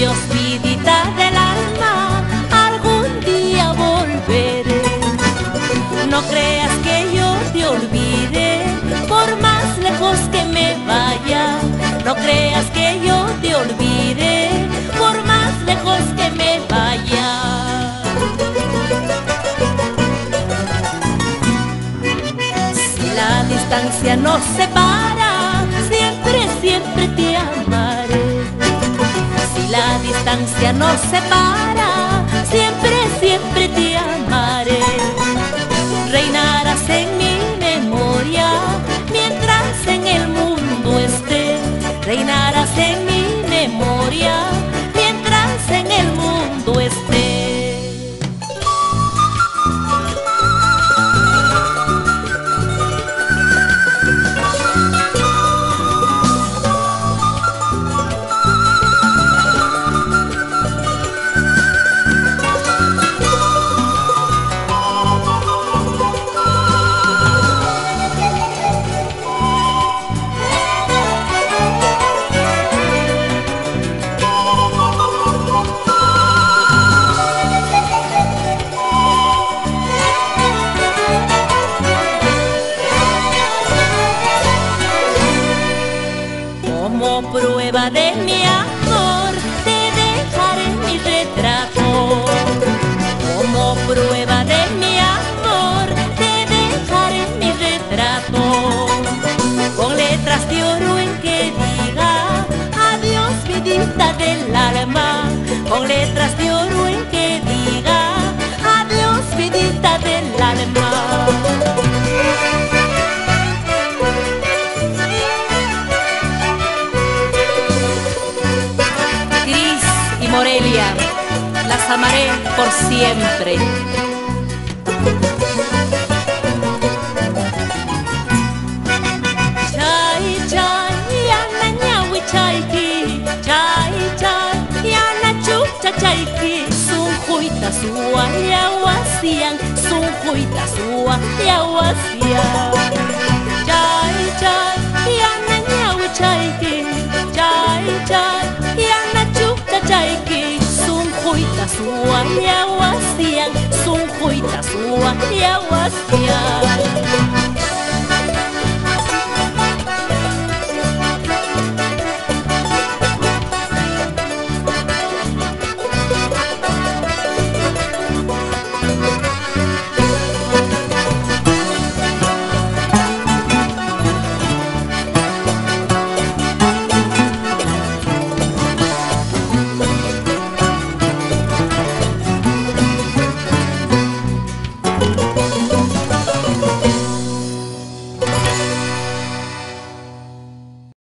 Adiós, vidita del alma, algún día volveré. No creas que yo te olvide, por más lejos que me vaya. No creas que yo te olvide, por más lejos que me vaya. Si la distancia nos separa, siempre, siempre te amaré. Si la distancia nos separa, siempre, siempre te amaré. Reinarás en mi memoria mientras en el mundo esté. Reinarás en mi memoria mientras en el mundo esté. Como prueba de mi amor, te dejaré mi retrato. Como prueba de mi amor, te dejaré mi retrato. Con letras de oro en que diga adiós, vidita del alma. Con letras de oro en que diga adiós, vidita del alma. Morelia, las amaré por siempre. Chay, chay, yana ñawi chayki. Chay, chay, yana chucha chayki. Sun juita suwa yawasian. Sun juita suwa yawasian. Chay, chay, yana ñawi chayki. Chay, chay, yana chucha chayki. Sun juita suwa yawasian. Sun juita suwa yawasian.